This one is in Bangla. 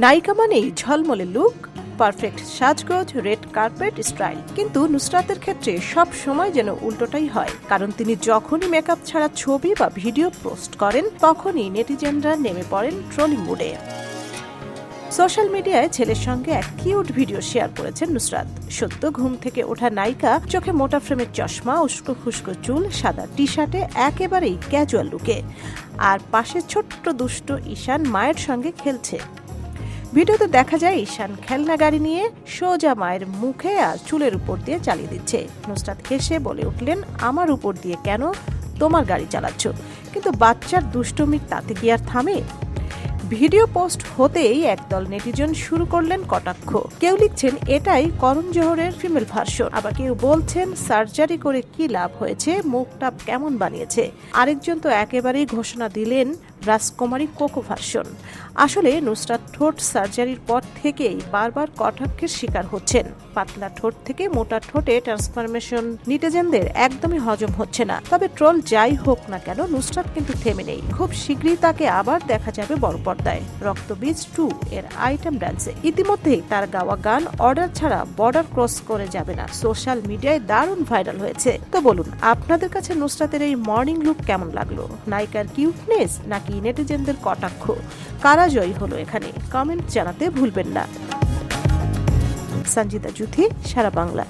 নায়িকা মানেই ঝলমলে লুক, পারফেক্ট সাজগোজ, রেড কার্পেট স্টাইল। কিন্তু নুসরাতের ক্ষেত্রে সব সময় যেন উল্টোটাই হয়, কারণ তিনি যখনই মেকআপ ছাড়া ছবি বা ভিডিও পোস্ট করেন তখনই নেটিজেনরা নেমে পড়েন ট্রোলিং মুডে। সোশ্যাল মিডিয়ায় ছেলের সঙ্গে এক কিউট ভিডিও শেয়ার করেছেন নুসরাত। সদ্য ঘুম থেকে ওঠা নায়িকা, চোখে মোটা ফ্রেমের চশমা, উস্কো খুস্কো চুল, সাদা টি শার্টে একেবারেই ক্যাজুয়াল লুকে। আর পাশে ছোট্ট দুষ্ট ঈশান মায়ের সঙ্গে খেলছে। ভিডিওতে দেখা যায় ঈশান খেলনা গাড়ি নিয়ে সোজা মায়ের মুখে আর চুলের উপর দিয়ে চালিয়ে দিচ্ছে। নুসরাত হেসে বলে উঠলেন, আমার উপর দিয়ে কেন, তোমার গাড়ি চালাচ্ছ। কিন্তু বাচ্চার দুষ্টুমি তাতে কি আর থামে? ভিডিও পোস্ট হতেই একদল নেটিজন শুরু করলেন কটাক্ষ। কেউ লিখছেন এটাই করণ জোহরের ফিমেল ভার্সন, আবার কেউ বলছেন সার্জারি করে কি লাভ হয়েছে, মুখটা কেমন বানিয়েছে। আরেকজন তো একেবারেই ঘোষণা দিলেন রাজকুমারী কোকো ভার্সন। আসলে নুসরাত ঠোঁট সার্জারির পর থেকেই বারবার কটাক্ষের শিকার হচ্ছেন। পাতলা ঠোঁট থেকে মোটা ঠোঁটে ট্রান্সফরমেশন নেটিজেনদের একদমই হজম হচ্ছে না। তবে ট্রোল যাই হোক না কেন, নুসরাত কিন্তু থেমে নেই। খুব শীঘ্রই তাকে আবার দেখা যাবে বড় পর্দায় রক্তবীজ 2 এর আইটেম ডান্সে। ইতিমধ্যেই তার গাওয়া গান অর্ডার ছাড়া বর্ডার ক্রস করে যাবে না সোশ্যাল মিডিয়ায় দারুণ ভাইরাল হয়েছে। তো বলুন, আপনাদের কাছে নুসরাতের এই মর্নিং লুক কেমন লাগলো? নায়িকার কিউটনেস নাকি নেটিজেনদের কটাক্ষ? কারা জয়ী হলো এখানে? কমেন্ট জানাতে ভুলবেন না। সঞ্জিতা জুথি, সারা বাংলা।